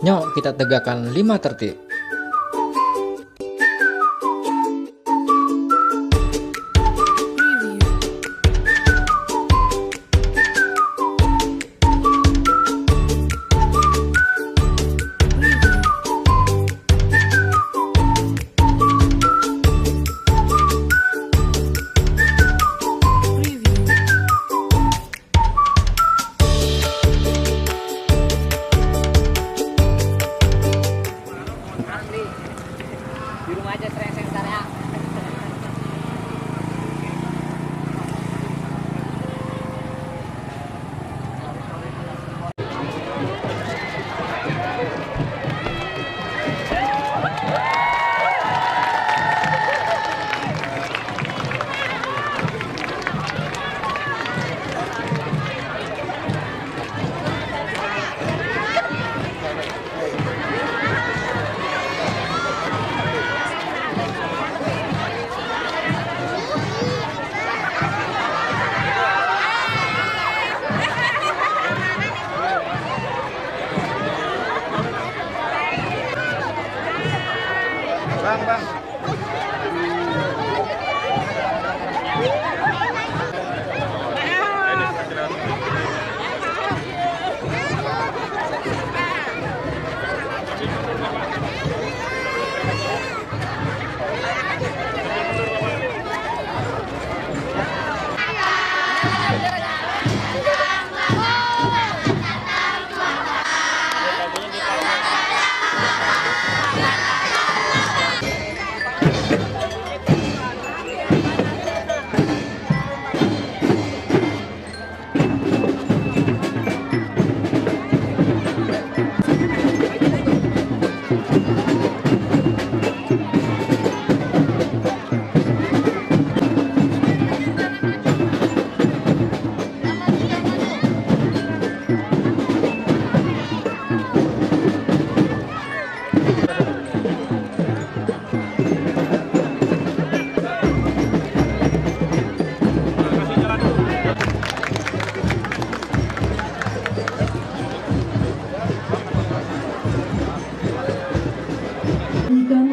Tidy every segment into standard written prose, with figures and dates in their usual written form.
Nyok kita tegakkan 5 tertib. Di rumah aja sering-sering ntar ya. Bang.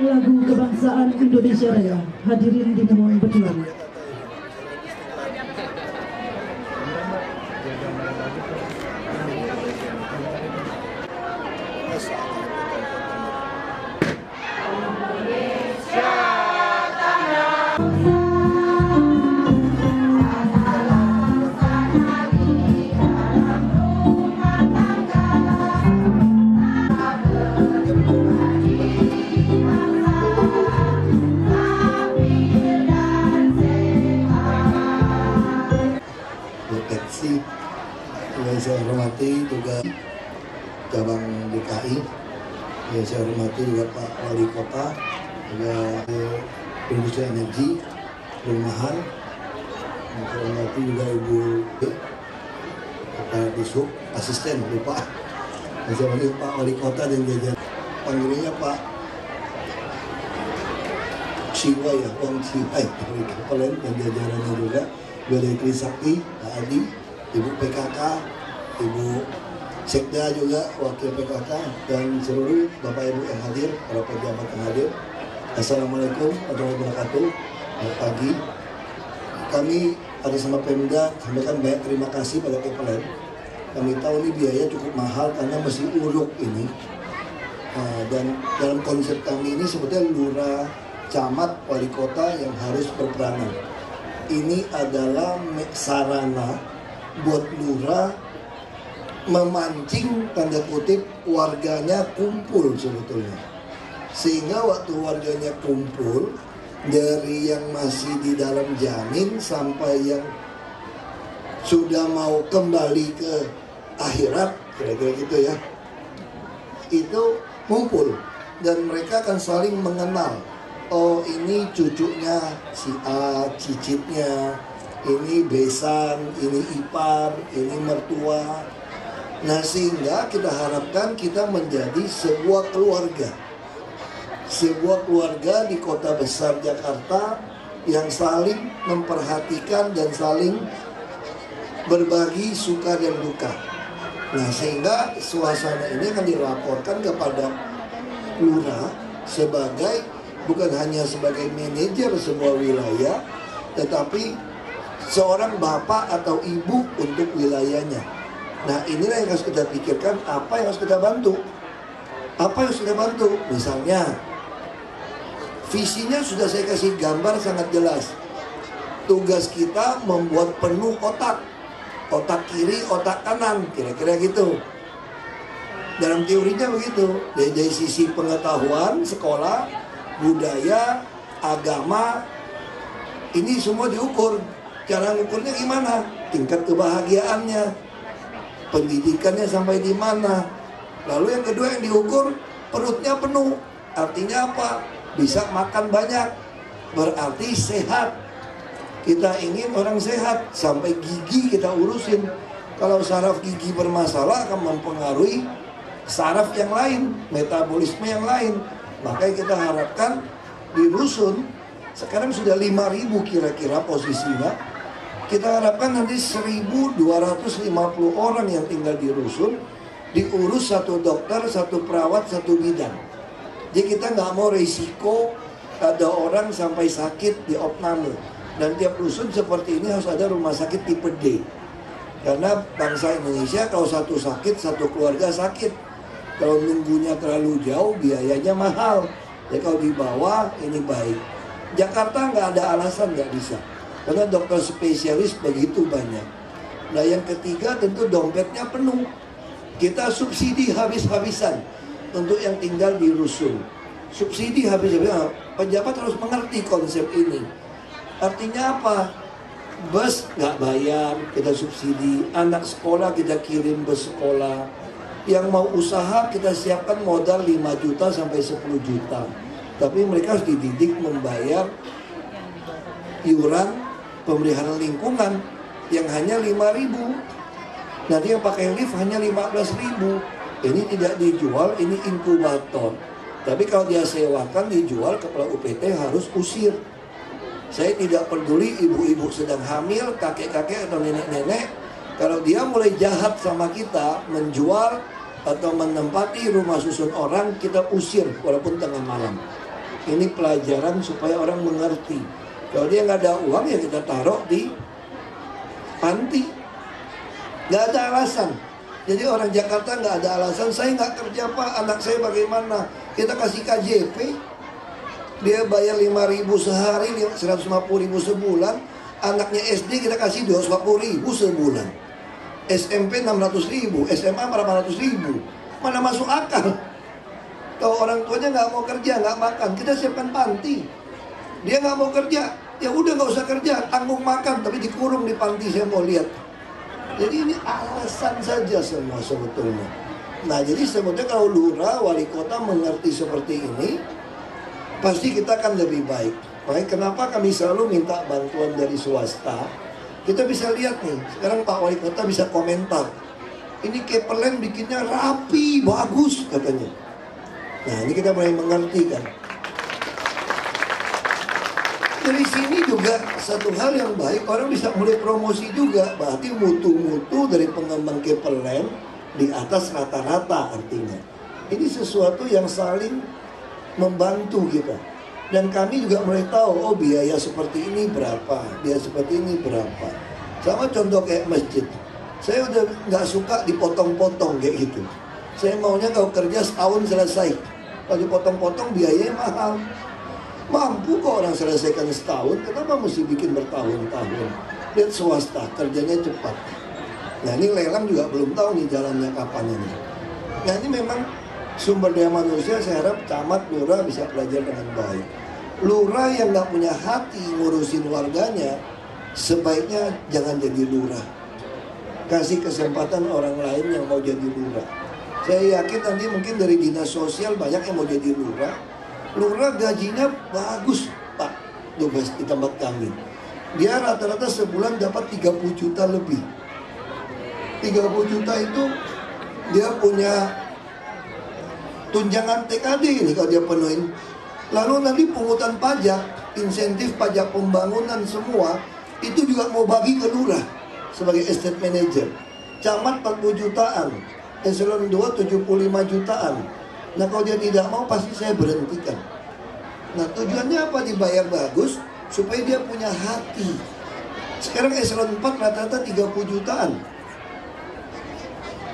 Lagu kebangsaan Indonesia Raya, hadirin dimohon berdiri. Yang saya hormati tugas cabang DKI, yang saya hormati juga Pak Wali Kota, juga Industri Energi, Perumahan, yang saya hormati juga Ibu Kepala Disub, Asisten lupa, yang saya hormati Pak Wali Kota dan jajaran, panggilannya Pak Siwa ya, Wang Siwa, dari Kepala dan jajarannya juga, dari Trisakti, Pak Adi, Ibu PKK, Ibu Sekda juga, Wakil PKK, dan seluruh Bapak Ibu yang hadir, para pejabat yang hadir. Assalamualaikum warahmatullahi wabarakatuh. Selamat pagi. Kami atas nama Pemda sampaikan banyak terima kasih pada Kepala. Kami tahu ini biaya cukup mahal karena mesti uruk ini. Dan dalam konsep kami ini sebetulnya lurah, camat, wali kota yang harus berperanan. Ini adalah sarana buat lurah memancing tanda kutip warganya kumpul sebetulnya, sehingga waktu warganya kumpul dari yang masih di dalam janin sampai yang sudah mau kembali ke akhirat, kira-kira gitu ya, itu kumpul dan mereka akan saling mengenal. Oh, ini cucunya si A, cicitnya, ini besan, ini ipar, ini mertua. Nah, sehingga kita harapkan kita menjadi sebuah keluarga. Sebuah keluarga di kota besar Jakarta yang saling memperhatikan dan saling berbagi suka dan duka. Nah, sehingga suasana ini akan dilaporkan kepada lurah sebagai, bukan hanya sebagai manajer sebuah wilayah, tetapi seorang bapak atau ibu untuk wilayahnya. Nah, inilah yang harus kita pikirkan, apa yang harus kita bantu. Apa yang harus kita bantu? Misalnya, visinya sudah saya kasih gambar sangat jelas. Tugas kita membuat penuh otak. Otak kiri, otak kanan, kira-kira gitu. Dalam teorinya begitu. Dari sisi pengetahuan, sekolah, budaya, agama, ini semua diukur. Cara ngukurnya gimana? Tingkat kebahagiaannya, pendidikannya sampai di mana. Lalu yang kedua yang diukur, perutnya penuh. Artinya apa? Bisa makan banyak, berarti sehat. Kita ingin orang sehat, sampai gigi kita urusin. Kalau saraf gigi bermasalah akan mempengaruhi saraf yang lain, metabolisme yang lain. Makanya kita harapkan di rusun, sekarang sudah 5.000 kira-kira posisinya. Kita harapkan nanti 1.250 orang yang tinggal di rusun diurus satu dokter, satu perawat, satu bidan. Jadi kita nggak mau resiko ada orang sampai sakit di opname. Dan tiap rusun seperti ini harus ada rumah sakit tipe D. Karena bangsa Indonesia kalau satu sakit, satu keluarga sakit. Kalau nunggunya terlalu jauh, biayanya mahal. Jadi kalau di bawah, ini baik. Jakarta nggak ada alasan nggak bisa. Karena dokter spesialis begitu banyak. Nah, yang ketiga tentu dompetnya penuh. Kita subsidi habis-habisan untuk yang tinggal di rusun. Subsidi habis-habisan. Pejabat harus mengerti konsep ini. Artinya apa? Bus nggak bayar, kita subsidi. Anak sekolah kita kirim bus sekolah. Yang mau usaha kita siapkan modal 5 juta sampai 10 juta. Tapi mereka harus dididik membayar iuran pemeliharaan lingkungan yang hanya 5.000. Nanti yang pakai lift hanya 15.000. Ini tidak dijual, ini inkubator. Tapi kalau dia sewakan, dijual, kepala UPT harus usir. Saya tidak peduli ibu-ibu sedang hamil, kakek-kakek atau nenek-nenek. Kalau dia mulai jahat sama kita, menjual atau menempati rumah susun orang, kita usir walaupun tengah malam. Ini pelajaran supaya orang mengerti. Kalau dia nggak ada uang, ya kita taruh di panti. Nggak ada alasan. Jadi orang Jakarta nggak ada alasan, saya nggak kerja Pak, anak saya bagaimana? Kita kasih KJP. Dia bayar 5.000 sehari, 150.000 sebulan. Anaknya SD kita kasih 250.000 sebulan. SMP 600.000, SMA 400.000. Mana masuk akal? Kalau orang tuanya nggak mau kerja, nggak makan, kita siapkan panti. Dia nggak mau kerja, ya udah nggak usah kerja, tanggung makan, tapi dikurung di panti. Saya mau lihat. Jadi ini alasan saja semua sebetulnya. Nah, jadi sebetulnya kalau lurah, wali kota mengerti seperti ini, pasti kita akan lebih baik. Makanya kenapa kami selalu minta bantuan dari swasta. Kita bisa lihat nih, sekarang Pak Wali Kota bisa komentar. Ini Kepelen bikinnya rapi, bagus katanya. Nah, ini kita mulai mengerti kan. Dari sini juga satu hal yang baik, orang bisa mulai promosi juga. Berarti mutu-mutu dari pengembang Kepelen di atas rata-rata artinya. Ini sesuatu yang saling membantu kita. Dan kami juga mulai tahu, oh biaya seperti ini berapa, biaya seperti ini berapa. Sama contoh kayak masjid. Saya udah nggak suka dipotong-potong kayak gitu. Saya maunya kalau kerja setahun selesai. Kalau dipotong-potong biayanya mahal. Mampu kok orang selesaikan setahun, kenapa mesti bikin bertahun-tahun? Lihat swasta, kerjanya cepat. Nah, ini lelang juga belum tahu nih jalannya kapan ini. Nah, ini memang sumber daya manusia, saya harap camat, lurah bisa belajar dengan baik. Lurah yang nggak punya hati ngurusin warganya, sebaiknya jangan jadi lurah. Kasih kesempatan orang lain yang mau jadi lurah. Saya yakin nanti mungkin dari dinas sosial banyak yang mau jadi lurah. Lurah gajinya bagus Pak Dubes di tempat kami. Dia rata-rata sebulan dapat 30 juta lebih. 30 juta itu dia punya tunjangan TKD ini kalau dia penuhin. Lalu nanti pungutan pajak, insentif pajak pembangunan semua, itu juga mau bagi ke lurah sebagai estate manager. camat 40 jutaan, eselon 2 75 jutaan. Nah kalau dia tidak mau pasti saya berhentikan. Nah tujuannya apa dibayar bagus? Supaya dia punya hati. Sekarang eselon 4 rata-rata 30 jutaan.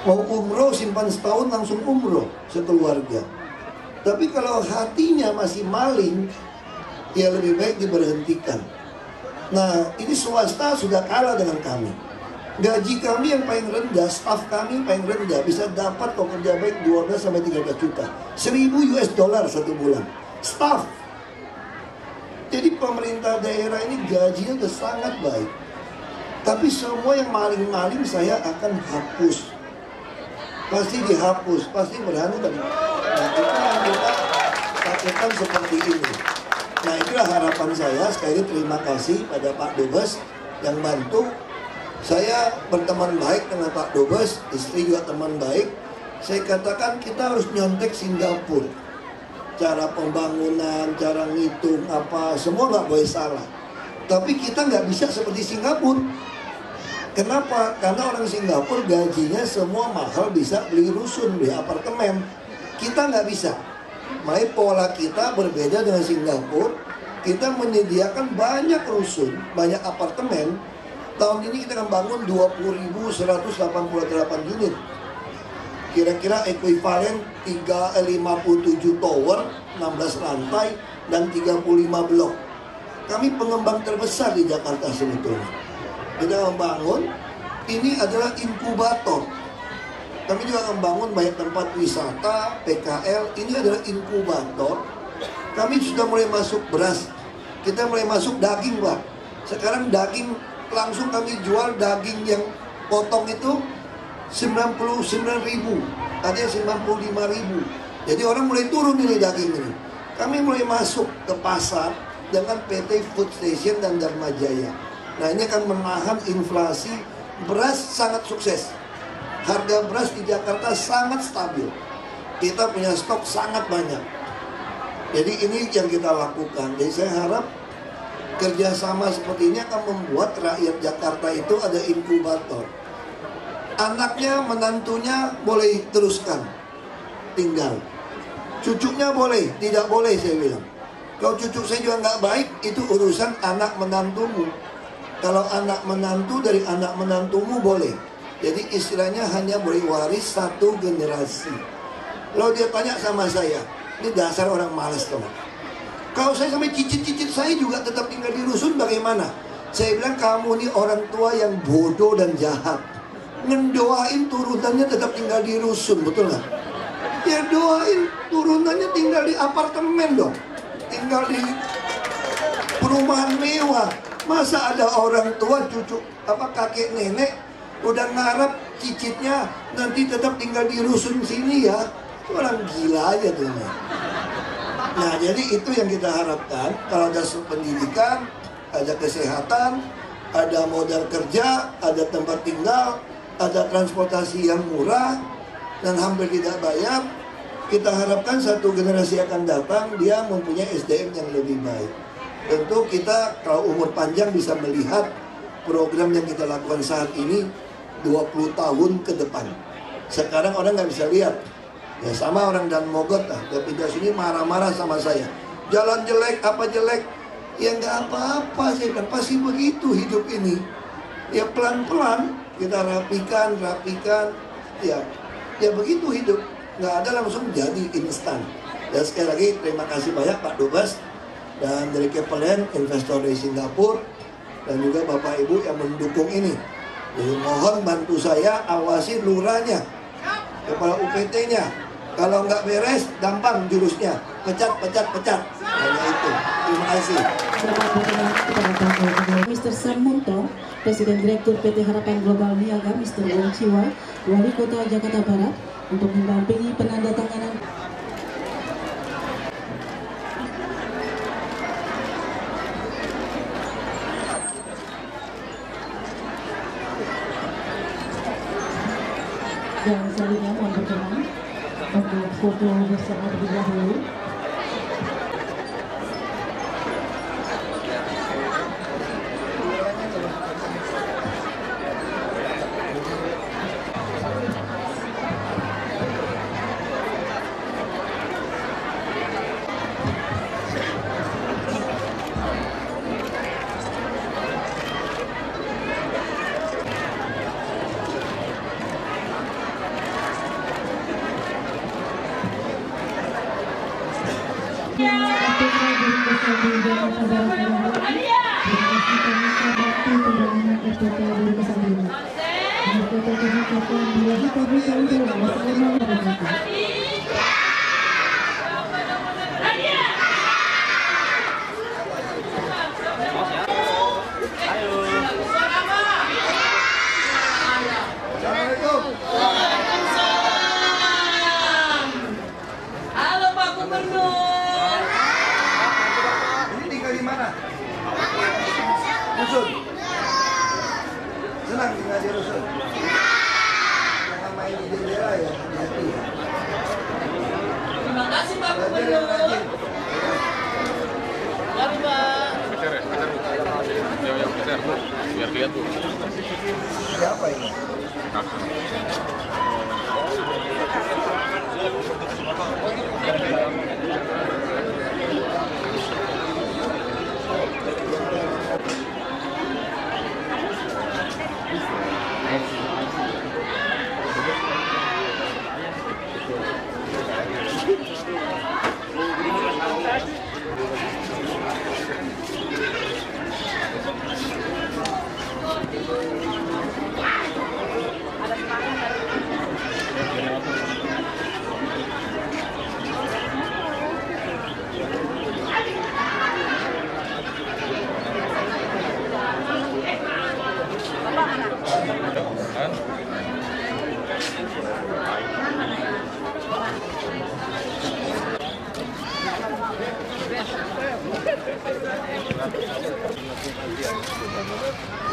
Mau umroh simpan setahun langsung umroh sekeluarga. Tapi kalau hatinya masih maling, ya lebih baik diberhentikan. Nah ini swasta sudah kalah dengan kami. Gaji kami yang paling rendah, staf kami paling rendah, bisa dapat kalau kerja baik 12 sampai 13 juta. 1000 US dollar satu bulan. Staf. Jadi pemerintah daerah ini gajinya sudah sangat baik. Tapi semua yang maling-maling saya akan hapus. Pasti dihapus, pasti berhenti. Nah itu yang kita takutkan seperti ini. Nah itulah harapan saya. Sekali lagi terima kasih pada Pak Dubes yang bantu. Saya berteman baik dengan Pak Dubes, istri juga teman baik. Saya katakan kita harus nyontek Singapura. Cara pembangunan, cara ngitung apa, semua nggak boleh salah. Tapi kita nggak bisa seperti Singapura. Kenapa? Karena orang Singapura gajinya semua mahal, bisa beli rusun, beli apartemen. Kita nggak bisa. Makanya pola kita berbeda dengan Singapura. Kita menyediakan banyak rusun, banyak apartemen. Tahun ini kita akan bangun 20.188 unit. Kira-kira ekuivalen 57 tower, 16 lantai, dan 35 blok. Kami pengembang terbesar di Jakarta sebetulnya. Kita membangun, ini adalah inkubator. Kami juga membangun banyak tempat wisata, PKL, ini adalah inkubator. Kami sudah mulai masuk beras, kita mulai masuk daging, Pak. Sekarang daging langsung kami jual, daging yang potong itu 99.000, ada yang 95.000. Jadi orang mulai turun ini daging ini. Kami mulai masuk ke pasar dengan PT Food Station dan Dharma Jaya. Nah ini akan menahan inflasi. Beras sangat sukses. Harga beras di Jakarta sangat stabil. Kita punya stok sangat banyak. Jadi ini yang kita lakukan. Jadi saya harap kerjasama seperti ini akan membuat rakyat Jakarta itu ada inkubator. Anaknya, menantunya boleh teruskan tinggal. Cucunya boleh, tidak boleh saya bilang. Kalau cucu saya juga nggak baik, itu urusan anak menantumu. Kalau anak menantu dari anak menantumu boleh. Jadi istilahnya hanya boleh waris satu generasi. Kalau dia tanya sama saya, ini dasar orang malas teman. Kalau saya sampai cicit-cicit saya juga tetap tinggal di rusun bagaimana? Saya bilang kamu ini orang tua yang bodoh dan jahat. Ngedoain turunannya tetap tinggal di rusun, betul nggak? Ya doain turunannya tinggal di apartemen dong. Tinggal di perumahan mewah. Masa ada orang tua, cucu, kakek nenek udah ngarap cicitnya nanti tetap tinggal di rusun sini ya? Orang gila aja tuh. Nah jadi itu yang kita harapkan. Kalau ada pendidikan, ada kesehatan, ada modal kerja, ada tempat tinggal, ada transportasi yang murah dan hampir tidak bayar, kita harapkan satu generasi akan datang dia mempunyai SDM yang lebih baik. Tentu kita kalau umur panjang bisa melihat program yang kita lakukan saat ini 20 tahun ke depan. Sekarang orang nggak bisa lihat. Ya sama orang dan Mogot lah, dia pindah sini marah-marah sama saya. Jalan jelek, apa jelek? Ya nggak apa-apa, saya bilang pasti begitu hidup ini. Ya pelan-pelan kita rapikan, ya begitu hidup. Nggak ada langsung jadi instan. Dan sekali lagi terima kasih banyak Pak Dubes dan dari Kepelen, investor dari Singapura, dan juga Bapak Ibu yang mendukung ini. Jadi mohon bantu saya, awasi lurahnya, kepala UPT-nya. Kalau nggak beres, gampang jurusnya. Pecat. Hanya itu. Terima kasih. Mr. Sam Munto, Presiden Direktur PT Harapan Global Niaga, Mr. Wong Chiwa, Wali Kota Jakarta Barat, untuk mendampingi penandatanganan. Dan selanjutnya mohon berkenan untuk foto bersama terlebih dahulu. Halo Pak Gubernur. Ini tinggal di mana? Rusun. Senang tinggal di rusun. Jangan main di jendela ya, hati-hati ya. Terima kasih Pak Belajar yang Gubernur. rajin. Mari Pak. Yang geser, biar lihat tuh. Siapa ini?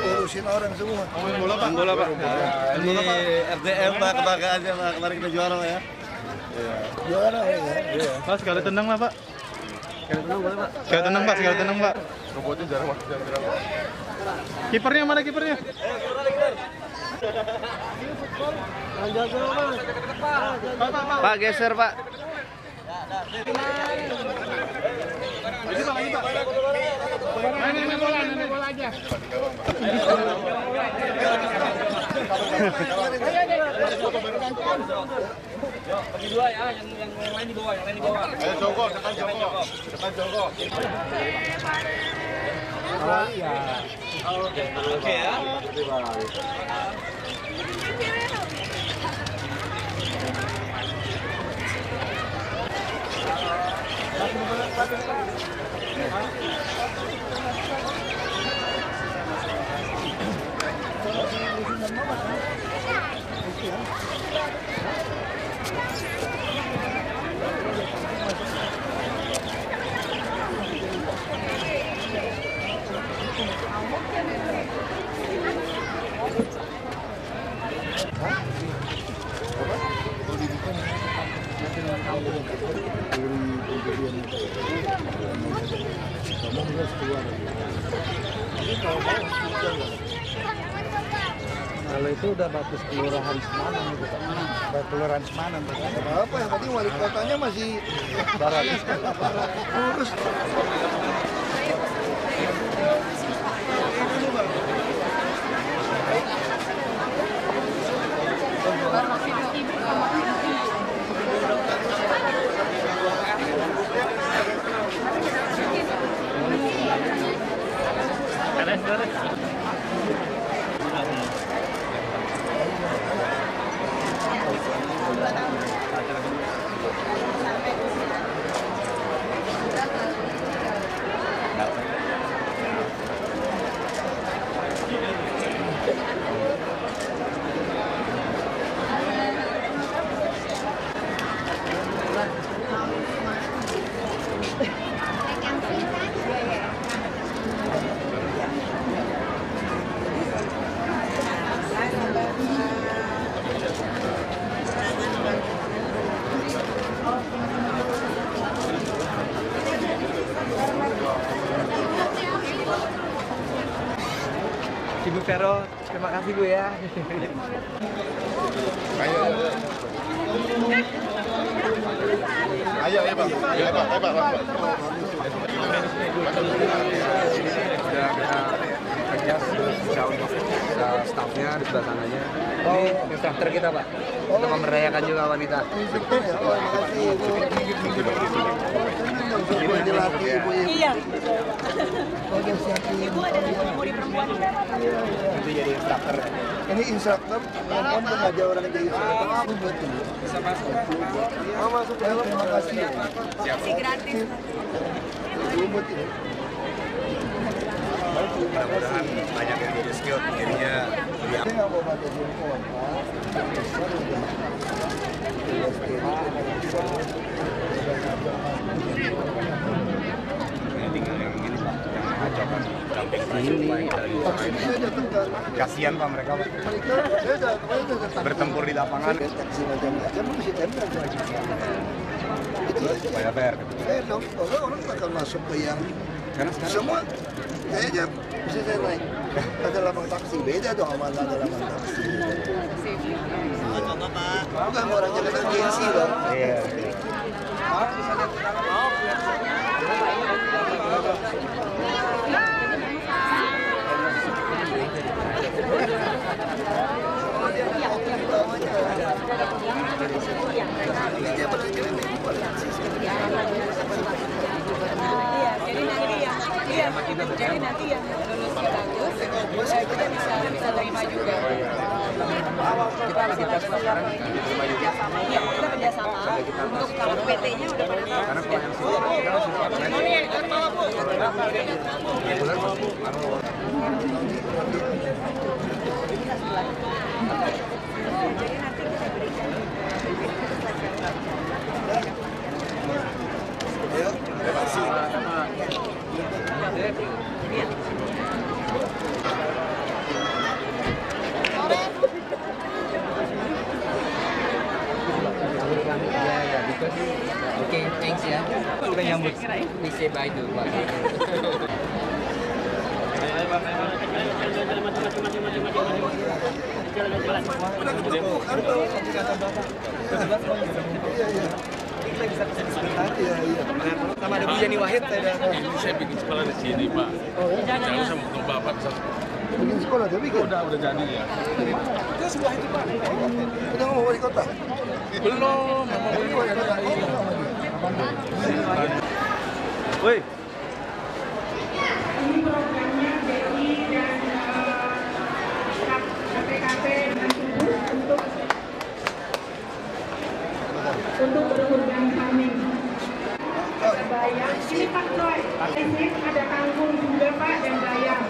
Urusin orang semua. Bola Pak. Bola Pak. Ini RDM Pak, kebanggaannya Pak, kemarin kita juara Pak ya. Juara ya. Pak, sekali tendang lah Pak. Sekali tenang boleh Pak. Sekali tendang Pak, sekali tendang Pak. Robotnya jarang Pak. Kipernya mana kipernya? Pak geser Pak. Ini bola aja. Bagi dua ya, yang lain di bawah, yang lain di bawah. Ayo Joko, depan Joko. Depan Joko. Oke ya. Kalau itu udah batas kelurahan Semanang itu Pak. Kelurahan Semanang Pak. Apa yang penting wali kotanya masih Barat. lurus. Ibu Vero, terima kasih Bu ya. Ayo Bang. Ayo Bang. Sudah kita kerja sudah untuk stafnya di sebelah sananya. Ini instruktur kita Pak. Untuk memberdayakan juga wanita. Instruktur ya, Pak. Terima kasih, Bu. Iya. Ibu ada memori perempuan. Itu jadi instruktur. Ini instruktur, perempuan pengajar orang jadi instruktur. Aku betul. Bisa masuk. Oh, masuk ke dalam, terima kasih. Siap. Masih gratis. Lumut ini. Mudah-mudahan banyak yang jadi skill, jadinya lebih Saya nggak mau pakai jempol. Ini tinggal yang ini Pak, yang mengacokan dumping price supply dari Israel. Kasihan Pak mereka Pak. Bertempur di lapangan. Taksi macam-macam mesti tender. Supaya fair. Dong, kalau orang akan masuk ke yang Karena sekarang semua kayaknya bisa saya naik. Ada lapang taksi, beda dong sama ada lapang taksi. Bukan orang Jakarta gengsi dong. iya. Jadi nanti yang lulusnya bagus, kita bisa terima juga. Kita lagi tes sekarang terima juga. Iya, kita kerjasama. Untuk kalau PT-nya udah pada tahu. Karena kalau yang sini kita harus bulan Oke, thanks ya. Kita nyambut. Please say bye dulu, Pak. Sama ada Bu Yeni Wahid Saya bikin sekolah di sini, Pak. Jangan sama ketemu Bapak bisa. Bikin sekolah udah bikin. Udah jadi ya. Itu sebelah itu Pak. Udah ngomong wali kota. Belum. Ini wali kota. Woi. Ini programnya BI dan KPKP dengan Subuh untuk berkurban farming. Ada bayam, ini Pak Troy. Ini ada kangkung juga Pak dan bayam.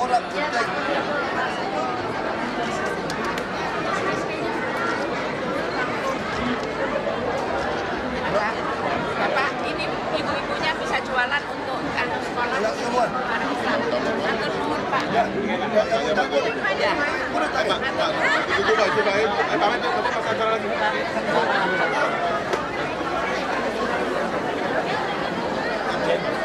orang penting. Bapak, ini ibu-ibunya bisa jualan untuk anak sekolah. Anak semua. Anak Islam. Atur nuhun, Pak. Ya, udah tanya. Coba, cobain. Pamit, nanti pas acara lagi.